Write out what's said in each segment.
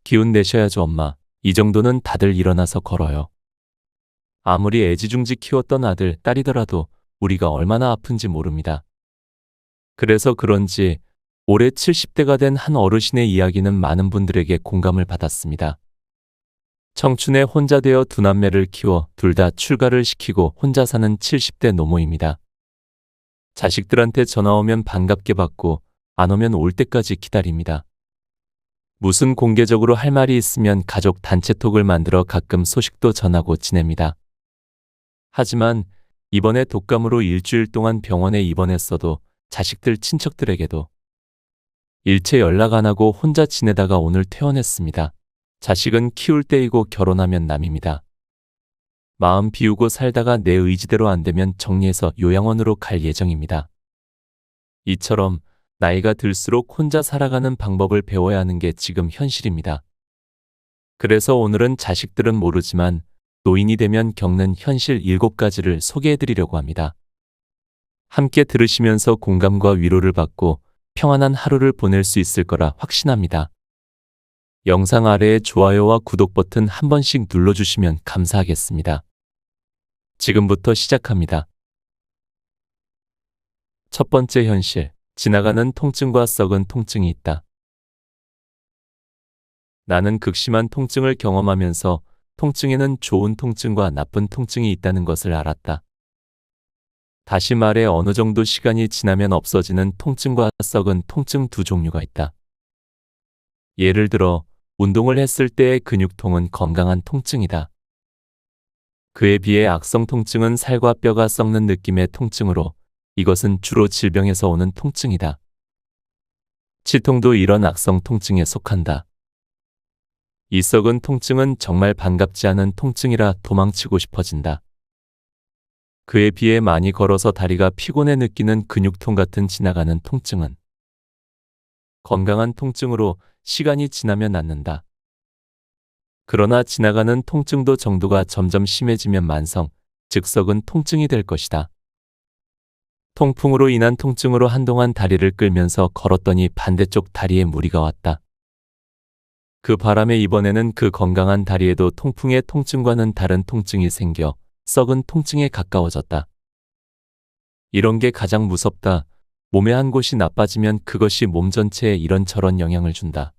기운 내셔야죠, 엄마. 이 정도는 다들 일어나서 걸어요. 아무리 애지중지 키웠던 아들, 딸이더라도 우리가 얼마나 아픈지 모릅니다. 그래서 그런지 올해 70대가 된 한 어르신의 이야기는 많은 분들에게 공감을 받았습니다. 청춘에 혼자 되어 두 남매를 키워 둘 다 출가를 시키고 혼자 사는 70대 노모입니다. 자식들한테 전화 오면 반갑게 받고 안 오면 올 때까지 기다립니다. 무슨 공개적으로 할 말이 있으면 가족 단체톡을 만들어 가끔 소식도 전하고 지냅니다. 하지만 이번에 독감으로 일주일 동안 병원에 입원했어도 자식들 친척들에게도 일체 연락 안 하고 혼자 지내다가 오늘 퇴원했습니다. 자식은 키울 때이고 결혼하면 남입니다. 마음 비우고 살다가 내 의지대로 안 되면 정리해서 요양원으로 갈 예정입니다. 이처럼 나이가 들수록 혼자 살아가는 방법을 배워야 하는 게 지금 현실입니다. 그래서 오늘은 자식들은 모르지만 노인이 되면 겪는 현실 7가지를 소개해드리려고 합니다. 함께 들으시면서 공감과 위로를 받고 평안한 하루를 보낼 수 있을 거라 확신합니다. 영상 아래에 좋아요와 구독 버튼 한 번씩 눌러주시면 감사하겠습니다. 지금부터 시작합니다. 첫 번째 현실, 지나가는 통증과 썩은 통증이 있다. 나는 극심한 통증을 경험하면서 통증에는 좋은 통증과 나쁜 통증이 있다는 것을 알았다. 다시 말해 어느 정도 시간이 지나면 없어지는 통증과 썩은 통증 두 종류가 있다. 예를 들어 운동을 했을 때의 근육통은 건강한 통증이다. 그에 비해 악성 통증은 살과 뼈가 썩는 느낌의 통증으로 이것은 주로 질병에서 오는 통증이다. 치통도 이런 악성 통증에 속한다. 이 썩은 통증은 정말 반갑지 않은 통증이라 도망치고 싶어진다. 그에 비해 많이 걸어서 다리가 피곤해 느끼는 근육통 같은 지나가는 통증은 건강한 통증으로 시간이 지나면 낫는다. 그러나 지나가는 통증도 정도가 점점 심해지면 만성, 즉 썩은 통증이 될 것이다. 통풍으로 인한 통증으로 한동안 다리를 끌면서 걸었더니 반대쪽 다리에 무리가 왔다. 그 바람에 이번에는 그 건강한 다리에도 통풍의 통증과는 다른 통증이 생겨 썩은 통증에 가까워졌다. 이런 게 가장 무섭다. 몸의 한 곳이 나빠지면 그것이 몸 전체에 이런저런 영향을 준다.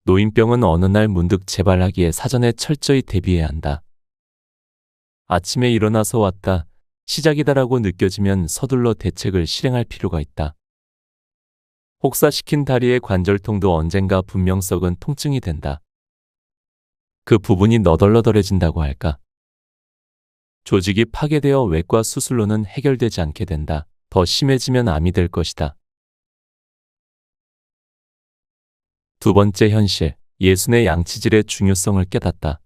노인병은 어느 날 문득 재발하기에 사전에 철저히 대비해야 한다. 아침에 일어나서 왔다. 시작이다라고 느껴지면 서둘러 대책을 실행할 필요가 있다. 혹사시킨 다리의 관절통도 언젠가 분명 썩은 통증이 된다. 그 부분이 너덜너덜해진다고 할까? 조직이 파괴되어 외과 수술로는 해결되지 않게 된다. 더 심해지면 암이 될 것이다. 두 번째 현실, 예순의 양치질의 중요성을 깨닫다.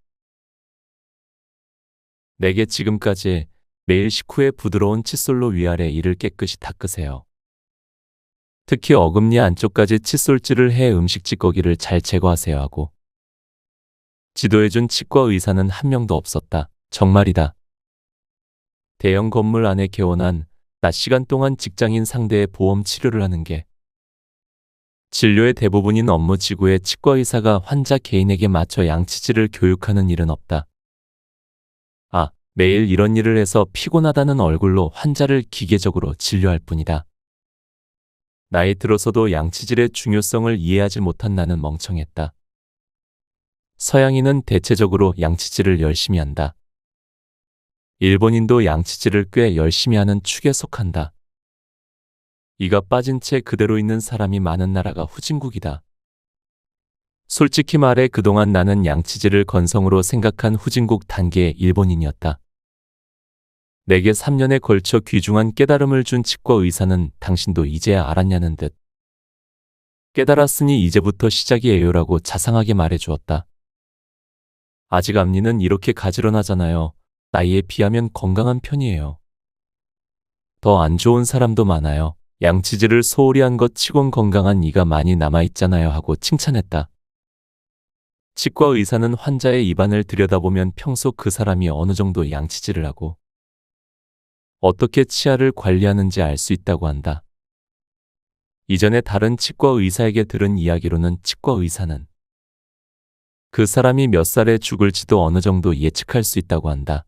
내게 지금까지 매일 식후에 부드러운 칫솔로 위아래 이를 깨끗이 닦으세요. 특히 어금니 안쪽까지 칫솔질을 해 음식 찌꺼기를 잘 제거하세요 하고 지도해준 치과 의사는 한 명도 없었다. 정말이다. 대형 건물 안에 개원한 낮 시간 동안 직장인 상대의 보험 치료를 하는 게 진료의 대부분인 업무 지구에 치과 의사가 환자 개인에게 맞춰 양치질을 교육하는 일은 없다. 매일 이런 일을 해서 피곤하다는 얼굴로 환자를 기계적으로 진료할 뿐이다. 나이 들어서도 양치질의 중요성을 이해하지 못한 나는 멍청했다. 서양인은 대체적으로 양치질을 열심히 한다. 일본인도 양치질을 꽤 열심히 하는 축에 속한다. 이가 빠진 채 그대로 있는 사람이 많은 나라가 후진국이다. 솔직히 말해 그동안 나는 양치질을 건성으로 생각한 후진국 단계의 일본인이었다. 내게 3년에 걸쳐 귀중한 깨달음을 준 치과 의사는 당신도 이제야 알았냐는 듯 깨달았으니 이제부터 시작이에요라고 자상하게 말해주었다. 아직 앞니는 이렇게 가지런하잖아요. 나이에 비하면 건강한 편이에요. 더 안 좋은 사람도 많아요. 양치질을 소홀히 한 것 치곤 건강한 이가 많이 남아있잖아요 하고 칭찬했다. 치과 의사는 환자의 입안을 들여다보면 평소 그 사람이 어느 정도 양치질을 하고 어떻게 치아를 관리하는지 알 수 있다고 한다. 이전에 다른 치과 의사에게 들은 이야기로는 치과 의사는 그 사람이 몇 살에 죽을지도 어느 정도 예측할 수 있다고 한다.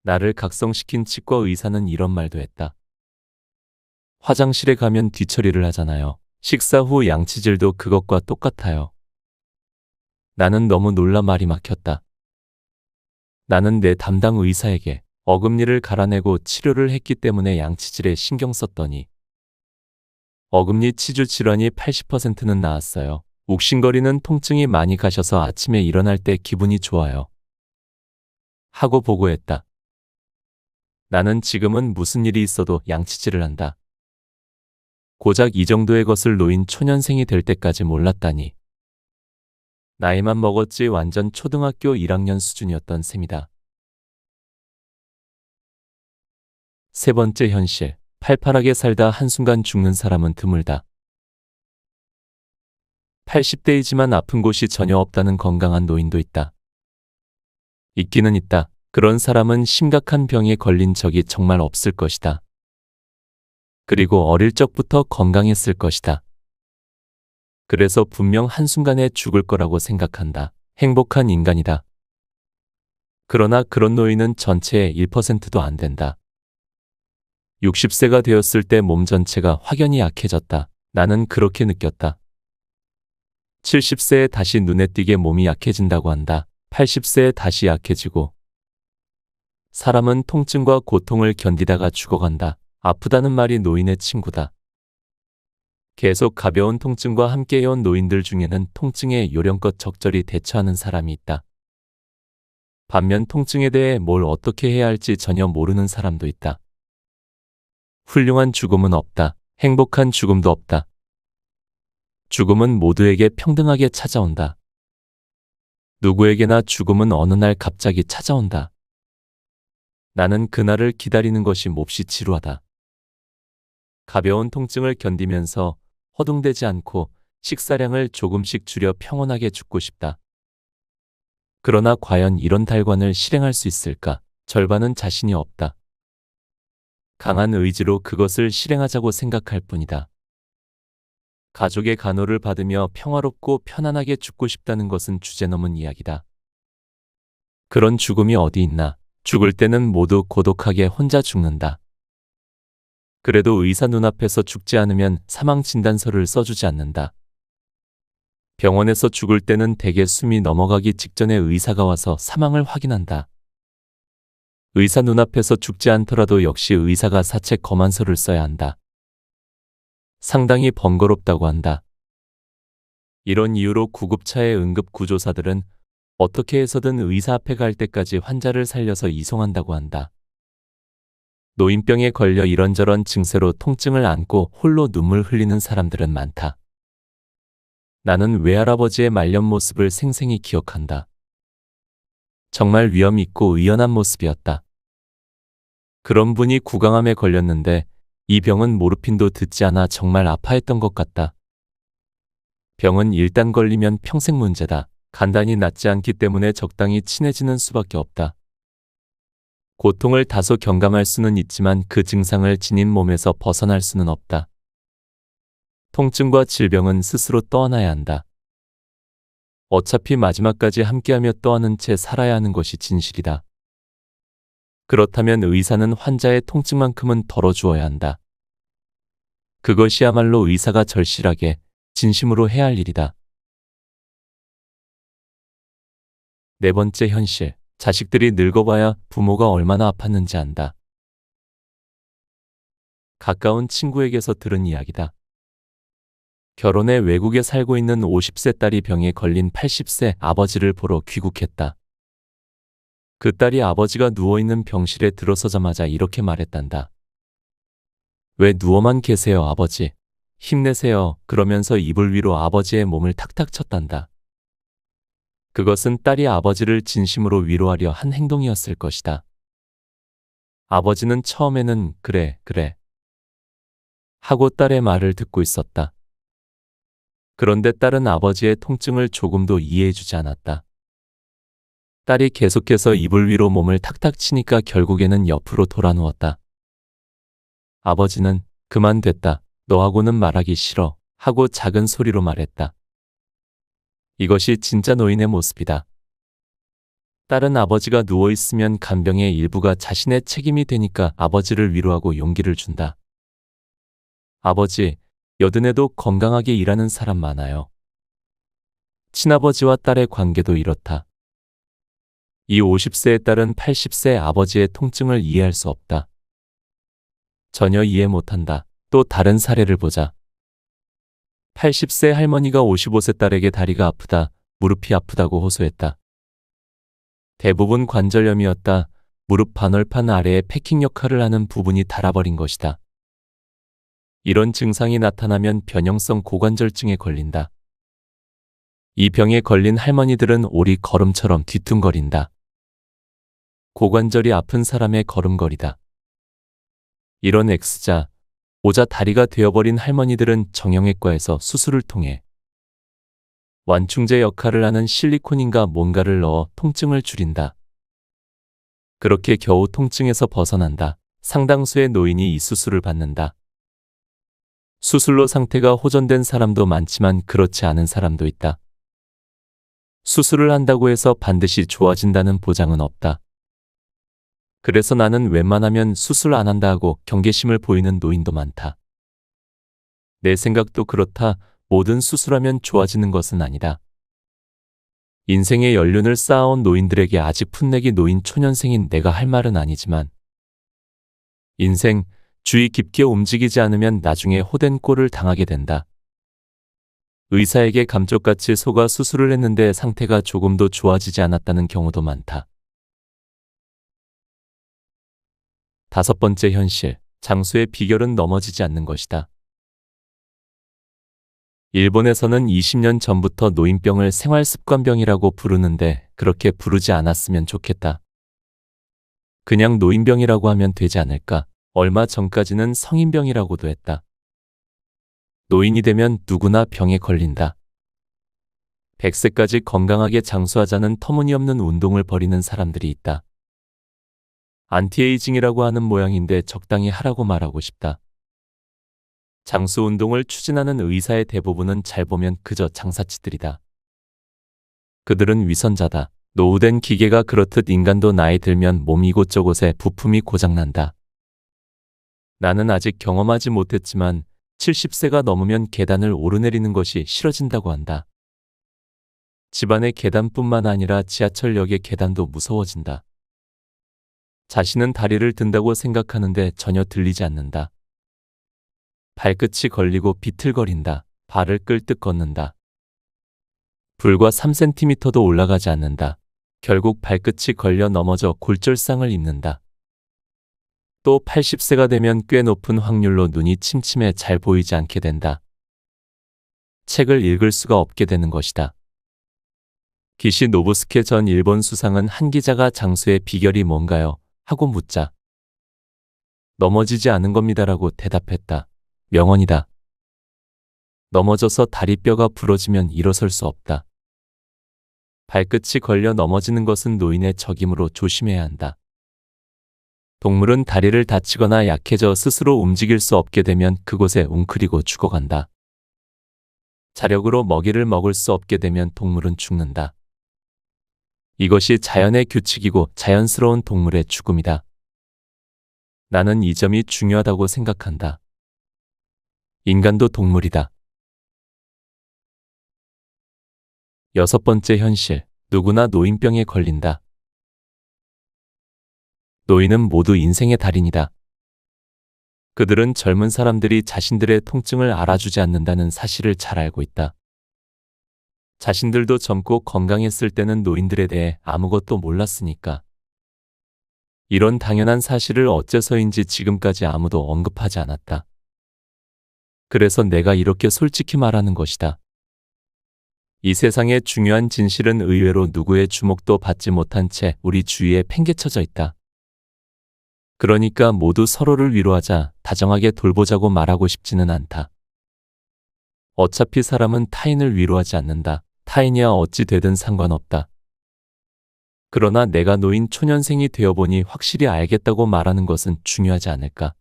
나를 각성시킨 치과 의사는 이런 말도 했다. 화장실에 가면 뒤처리를 하잖아요. 식사 후 양치질도 그것과 똑같아요. 나는 너무 놀라 말이 막혔다. 나는 내 담당 의사에게 어금니를 갈아내고 치료를 했기 때문에 양치질에 신경 썼더니 어금니 치주 질환이 80%는 나았어요. 욱신거리는 통증이 많이 가셔서 아침에 일어날 때 기분이 좋아요. 하고 보고했다. 나는 지금은 무슨 일이 있어도 양치질을 한다. 고작 이 정도의 것을 놓인 초년생이 될 때까지 몰랐다니. 나이만 먹었지 완전 초등학교 1학년 수준이었던 셈이다. 세 번째 현실. 팔팔하게 살다 한순간 죽는 사람은 드물다. 80대이지만 아픈 곳이 전혀 없다는 건강한 노인도 있다. 있기는 있다. 그런 사람은 심각한 병에 걸린 적이 정말 없을 것이다. 그리고 어릴 적부터 건강했을 것이다. 그래서 분명 한순간에 죽을 거라고 생각한다. 행복한 인간이다. 그러나 그런 노인은 전체의 1%도 안 된다. 60세가 되었을 때 몸 전체가 확연히 약해졌다. 나는 그렇게 느꼈다. 70세에 다시 눈에 띄게 몸이 약해진다고 한다. 80세에 다시 약해지고. 사람은 통증과 고통을 견디다가 죽어간다. 아프다는 말이 노인의 친구다. 계속 가벼운 통증과 함께해온 노인들 중에는 통증에 요령껏 적절히 대처하는 사람이 있다. 반면 통증에 대해 뭘 어떻게 해야 할지 전혀 모르는 사람도 있다. 훌륭한 죽음은 없다. 행복한 죽음도 없다. 죽음은 모두에게 평등하게 찾아온다. 누구에게나 죽음은 어느 날 갑자기 찾아온다. 나는 그날을 기다리는 것이 몹시 지루하다. 가벼운 통증을 견디면서 허둥대지 않고 식사량을 조금씩 줄여 평온하게 죽고 싶다. 그러나 과연 이런 달관을 실행할 수 있을까? 절반은 자신이 없다. 강한 의지로 그것을 실행하자고 생각할 뿐이다. 가족의 간호를 받으며 평화롭고 편안하게 죽고 싶다는 것은 주제넘은 이야기다. 그런 죽음이 어디 있나? 죽을 때는 모두 고독하게 혼자 죽는다. 그래도 의사 눈앞에서 죽지 않으면 사망 진단서를 써주지 않는다. 병원에서 죽을 때는 대개 숨이 넘어가기 직전에 의사가 와서 사망을 확인한다. 의사 눈앞에서 죽지 않더라도 역시 의사가 사체 검안서를 써야 한다. 상당히 번거롭다고 한다. 이런 이유로 구급차의 응급구조사들은 어떻게 해서든 의사 앞에 갈 때까지 환자를 살려서 이송한다고 한다. 노인병에 걸려 이런저런 증세로 통증을 안고 홀로 눈물 흘리는 사람들은 많다. 나는 외할아버지의 말년 모습을 생생히 기억한다. 정말 위험 있고 의연한 모습이었다. 그런 분이 구강암에 걸렸는데 이 병은 모르핀도 듣지 않아 정말 아파했던 것 같다. 병은 일단 걸리면 평생 문제다. 간단히 낫지 않기 때문에 적당히 친해지는 수밖에 없다. 고통을 다소 경감할 수는 있지만 그 증상을 지닌 몸에서 벗어날 수는 없다. 통증과 질병은 스스로 떠안아야 한다. 어차피 마지막까지 함께하며 떠안은 채 살아야 하는 것이 진실이다. 그렇다면 의사는 환자의 통증만큼은 덜어주어야 한다. 그것이야말로 의사가 절실하게 진심으로 해야 할 일이다. 네 번째 현실. 자식들이 늙어봐야 부모가 얼마나 아팠는지 안다. 가까운 친구에게서 들은 이야기다. 결혼해 외국에 살고 있는 50세 딸이 병에 걸린 80세 아버지를 보러 귀국했다. 그 딸이 아버지가 누워있는 병실에 들어서자마자 이렇게 말했단다. 왜 누워만 계세요, 아버지? 힘내세요. 그러면서 이불 위로 아버지의 몸을 탁탁 쳤단다. 그것은 딸이 아버지를 진심으로 위로하려 한 행동이었을 것이다. 아버지는 처음에는 그래, 그래 하고 딸의 말을 듣고 있었다. 그런데 딸은 아버지의 통증을 조금도 이해해주지 않았다. 딸이 계속해서 이불 위로 몸을 탁탁 치니까 결국에는 옆으로 돌아 누웠다. 아버지는 그만 됐다. 너하고는 말하기 싫어 하고 작은 소리로 말했다. 이것이 진짜 노인의 모습이다. 딸은 아버지가 누워있으면 간병의 일부가 자신의 책임이 되니까 아버지를 위로하고 용기를 준다. 아버지, 여든에도 건강하게 일하는 사람 많아요. 친아버지와 딸의 관계도 이렇다. 이 50세의 딸은 80세 아버지의 통증을 이해할 수 없다. 전혀 이해 못한다. 또 다른 사례를 보자. 80세 할머니가 55세 딸에게 다리가 아프다, 무릎이 아프다고 호소했다. 대부분 관절염이었다. 무릎 반월판 아래에 패킹 역할을 하는 부분이 닳아버린 것이다. 이런 증상이 나타나면 변형성 고관절증에 걸린다. 이 병에 걸린 할머니들은 오리 걸음처럼 뒤뚱거린다. 고관절이 아픈 사람의 걸음걸이다. 이런 X자, O자 다리가 되어버린 할머니들은 정형외과에서 수술을 통해 완충제 역할을 하는 실리콘인가 뭔가를 넣어 통증을 줄인다. 그렇게 겨우 통증에서 벗어난다. 상당수의 노인이 이 수술을 받는다. 수술로 상태가 호전된 사람도 많지만 그렇지 않은 사람도 있다. 수술을 한다고 해서 반드시 좋아진다는 보장은 없다. 그래서 나는 웬만하면 수술 안 한다 하고 경계심을 보이는 노인도 많다. 내 생각도 그렇다. 모든 수술하면 좋아지는 것은 아니다. 인생의 연륜을 쌓아온 노인들에게 아직 풋내기 노인 초년생인 내가 할 말은 아니지만 인생, 주의 깊게 움직이지 않으면 나중에 호된 꼴을 당하게 된다. 의사에게 감쪽같이 속아 수술을 했는데 상태가 조금도 좋아지지 않았다는 경우도 많다. 5번째 현실, 장수의 비결은 넘어지지 않는 것이다. 일본에서는 20년 전부터 노인병을 생활습관병이라고 부르는데 그렇게 부르지 않았으면 좋겠다. 그냥 노인병이라고 하면 되지 않을까? 얼마 전까지는 성인병이라고도 했다. 노인이 되면 누구나 병에 걸린다. 100세까지 건강하게 장수하자는 터무니없는 운동을 벌이는 사람들이 있다. 안티에이징이라고 하는 모양인데 적당히 하라고 말하고 싶다. 장수 운동을 추진하는 의사의 대부분은 잘 보면 그저 장사치들이다. 그들은 위선자다. 노후된 기계가 그렇듯 인간도 나이 들면 몸 이곳저곳에 부품이 고장난다. 나는 아직 경험하지 못했지만 70세가 넘으면 계단을 오르내리는 것이 싫어진다고 한다. 집안의 계단뿐만 아니라 지하철역의 계단도 무서워진다. 자신은 다리를 든다고 생각하는데 전혀 들리지 않는다. 발끝이 걸리고 비틀거린다. 발을 끌듯 걷는다. 불과 3cm도 올라가지 않는다. 결국 발끝이 걸려 넘어져 골절상을 입는다. 또 80세가 되면 꽤 높은 확률로 눈이 침침해 잘 보이지 않게 된다. 책을 읽을 수가 없게 되는 것이다. 기시 노부스케 전 일본 수상은 한 기자가 장수의 비결이 뭔가요? 하고 묻자 넘어지지 않은 겁니다라고 대답했다. 명언이다. 넘어져서 다리뼈가 부러지면 일어설 수 없다. 발끝이 걸려 넘어지는 것은 노인의 적임으로 조심해야 한다. 동물은 다리를 다치거나 약해져 스스로 움직일 수 없게 되면 그곳에 웅크리고 죽어간다. 자력으로 먹이를 먹을 수 없게 되면 동물은 죽는다. 이것이 자연의 규칙이고 자연스러운 동물의 죽음이다. 나는 이 점이 중요하다고 생각한다. 인간도 동물이다. 6번째 현실, 누구나 노인병에 걸린다. 노인은 모두 인생의 달인이다. 그들은 젊은 사람들이 자신들의 통증을 알아주지 않는다는 사실을 잘 알고 있다. 자신들도 젊고 건강했을 때는 노인들에 대해 아무것도 몰랐으니까. 이런 당연한 사실을 어째서인지 지금까지 아무도 언급하지 않았다. 그래서 내가 이렇게 솔직히 말하는 것이다. 이 세상의 중요한 진실은 의외로 누구의 주목도 받지 못한 채 우리 주위에 팽개쳐져 있다. 그러니까 모두 서로를 위로하자, 다정하게 돌보자고 말하고 싶지는 않다. 어차피 사람은 타인을 위로하지 않는다. 타인이야 어찌 되든 상관없다. 그러나 내가 노인 초년생이 되어보니 확실히 알겠다고 말하는 것은 중요하지 않을까.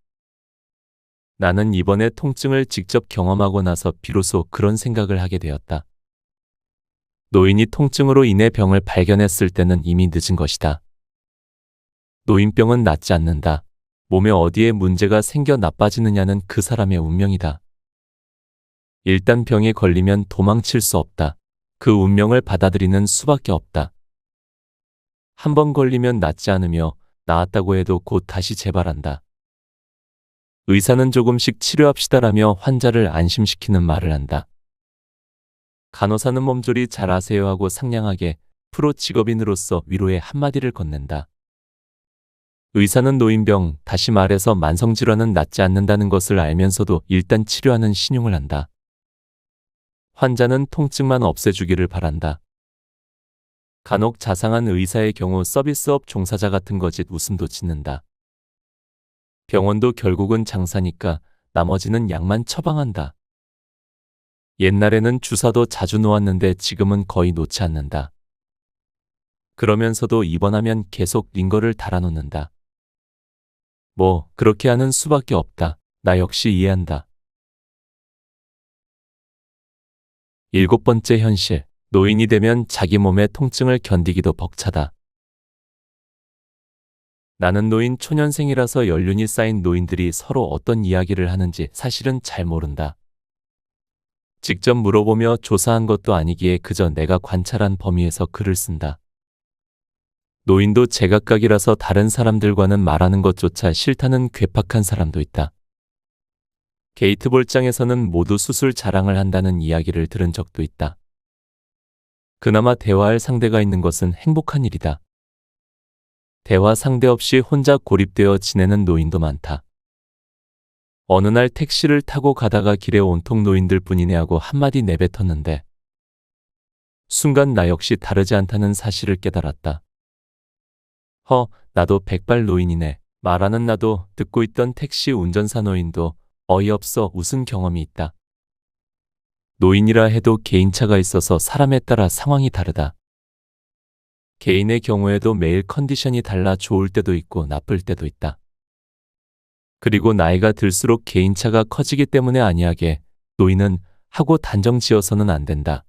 나는 이번에 통증을 직접 경험하고 나서 비로소 그런 생각을 하게 되었다. 노인이 통증으로 인해 병을 발견했을 때는 이미 늦은 것이다. 노인병은 낫지 않는다. 몸에 어디에 문제가 생겨 나빠지느냐는 그 사람의 운명이다. 일단 병에 걸리면 도망칠 수 없다. 그 운명을 받아들이는 수밖에 없다. 한 번 걸리면 낫지 않으며 나았다고 해도 곧 다시 재발한다. 의사는 조금씩 치료합시다라며 환자를 안심시키는 말을 한다. 간호사는 몸조리 잘 하세요 하고 상냥하게 프로 직업인으로서 위로의 한마디를 건넨다. 의사는 노인병, 다시 말해서 만성질환은 낫지 않는다는 것을 알면서도 일단 치료하는 신용을 한다. 환자는 통증만 없애주기를 바란다. 간혹 자상한 의사의 경우 서비스업 종사자 같은 거짓 웃음도 짓는다. 병원도 결국은 장사니까 나머지는 약만 처방한다. 옛날에는 주사도 자주 놓았는데 지금은 거의 놓지 않는다. 그러면서도 입원하면 계속 링거를 달아놓는다. 뭐 그렇게 하는 수밖에 없다. 나 역시 이해한다. 7번째 현실. 노인이 되면 자기 몸의 통증을 견디기도 벅차다. 나는 노인 초년생이라서 연륜이 쌓인 노인들이 서로 어떤 이야기를 하는지 사실은 잘 모른다. 직접 물어보며 조사한 것도 아니기에 그저 내가 관찰한 범위에서 글을 쓴다. 노인도 제각각이라서 다른 사람들과는 말하는 것조차 싫다는 괴팍한 사람도 있다. 게이트 볼장에서는 모두 수술 자랑을 한다는 이야기를 들은 적도 있다. 그나마 대화할 상대가 있는 것은 행복한 일이다. 대화 상대 없이 혼자 고립되어 지내는 노인도 많다. 어느 날 택시를 타고 가다가 길에 온통 노인들 뿐이네 하고 한마디 내뱉었는데 순간 나 역시 다르지 않다는 사실을 깨달았다. 나도 백발 노인이네. 말하는 나도 듣고 있던 택시 운전사 노인도 어이없어 웃은 경험이 있다. 노인이라 해도 개인차가 있어서 사람에 따라 상황이 다르다. 개인의 경우에도 매일 컨디션이 달라 좋을 때도 있고 나쁠 때도 있다. 그리고 나이가 들수록 개인차가 커지기 때문에 아니하게 노인은 하고 단정 지어서는 안 된다.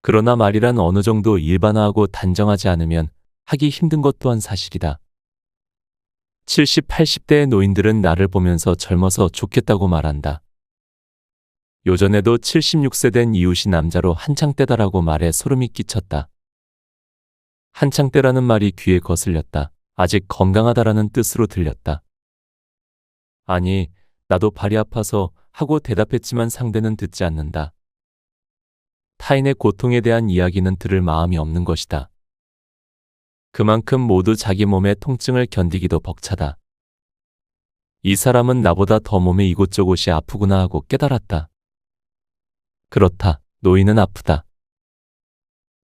그러나 말이란 어느 정도 일반화하고 단정하지 않으면 하기 힘든 것 또한 사실이다. 70, 80대의 노인들은 나를 보면서 젊어서 좋겠다고 말한다. 요전에도 76세 된 이웃이 남자로 한창 때다라고 말해 소름이 끼쳤다. 한창 때라는 말이 귀에 거슬렸다. 아직 건강하다라는 뜻으로 들렸다. 아니, 나도 발이 아파서 하고 대답했지만 상대는 듣지 않는다. 타인의 고통에 대한 이야기는 들을 마음이 없는 것이다. 그만큼 모두 자기 몸의 통증을 견디기도 벅차다. 이 사람은 나보다 더 몸에 이곳저곳이 아프구나 하고 깨달았다. 그렇다. 노인은 아프다.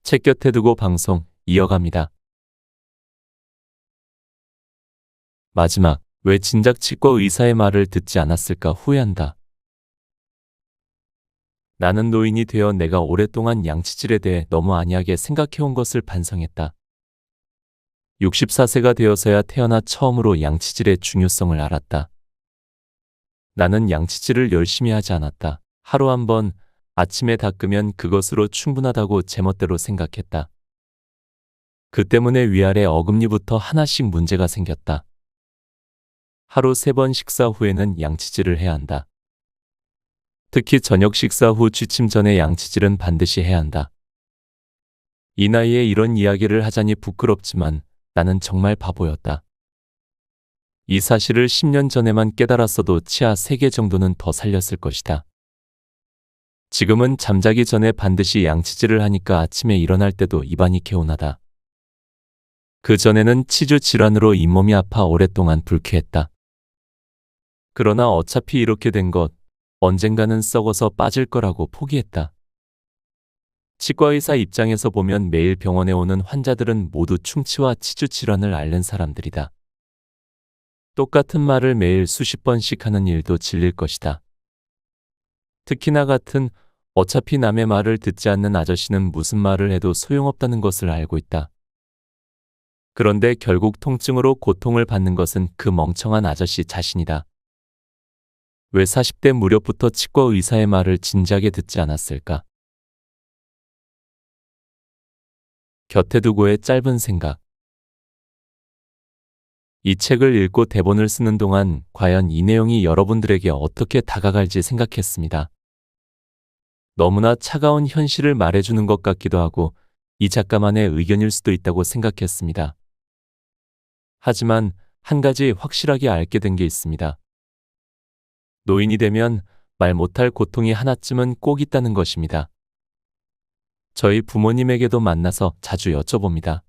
책 곁에 두고 방송 이어갑니다. 마지막. 왜 진작 치과 의사의 말을 듣지 않았을까 후회한다. 나는 노인이 되어 내가 오랫동안 양치질에 대해 너무 안이하게 생각해온 것을 반성했다. 64세가 되어서야 태어나 처음으로 양치질의 중요성을 알았다. 나는 양치질을 열심히 하지 않았다. 하루 한 번 아침에 닦으면 그것으로 충분하다고 제멋대로 생각했다. 그 때문에 위아래 어금니부터 하나씩 문제가 생겼다. 하루 3번 식사 후에는 양치질을 해야 한다. 특히 저녁 식사 후 취침 전에 양치질은 반드시 해야 한다. 이 나이에 이런 이야기를 하자니 부끄럽지만 나는 정말 바보였다. 이 사실을 10년 전에만 깨달았어도 치아 3개 정도는 더 살렸을 것이다. 지금은 잠자기 전에 반드시 양치질을 하니까 아침에 일어날 때도 입안이 개운하다. 그 전에는 치주 질환으로 잇몸이 아파 오랫동안 불쾌했다. 그러나 어차피 이렇게 된 것, 언젠가는 썩어서 빠질 거라고 포기했다. 치과의사 입장에서 보면 매일 병원에 오는 환자들은 모두 충치와 치주 질환을 앓는 사람들이다. 똑같은 말을 매일 수십 번씩 하는 일도 질릴 것이다. 특히나 같은 어차피 남의 말을 듣지 않는 아저씨는 무슨 말을 해도 소용없다는 것을 알고 있다. 그런데 결국 통증으로 고통을 받는 것은 그 멍청한 아저씨 자신이다. 왜 40대 무렵부터 치과 의사의 말을 진지하게 듣지 않았을까? 곁에 두고의 짧은 생각. 이 책을 읽고 대본을 쓰는 동안 과연 이 내용이 여러분들에게 어떻게 다가갈지 생각했습니다. 너무나 차가운 현실을 말해주는 것 같기도 하고 이 작가만의 의견일 수도 있다고 생각했습니다. 하지만 한 가지 확실하게 알게 된 게 있습니다. 노인이 되면 말 못할 고통이 하나쯤은 꼭 있다는 것입니다. 저희 부모님에게도 만나서 자주 여쭤봅니다.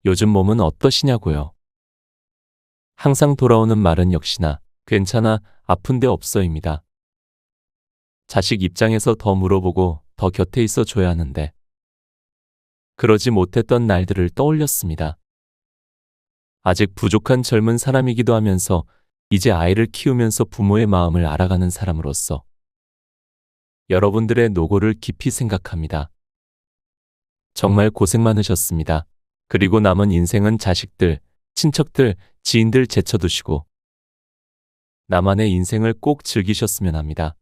요즘 몸은 어떠시냐고요? 항상 돌아오는 말은 역시나 괜찮아, 아픈 데 없어입니다. 자식 입장에서 더 물어보고 더 곁에 있어 줘야 하는데 그러지 못했던 날들을 떠올렸습니다. 아직 부족한 젊은 사람이기도 하면서 이제 아이를 키우면서 부모의 마음을 알아가는 사람으로서 여러분들의 노고를 깊이 생각합니다. 정말 고생 많으셨습니다. 그리고 남은 인생은 자식들, 친척들, 지인들 제쳐두시고 나만의 인생을 꼭 즐기셨으면 합니다.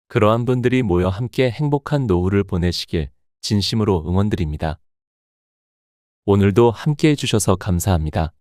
그러한 분들이 모여 함께 행복한 노후를 보내시길 진심으로 응원드립니다. 오늘도 함께 해주셔서 감사합니다.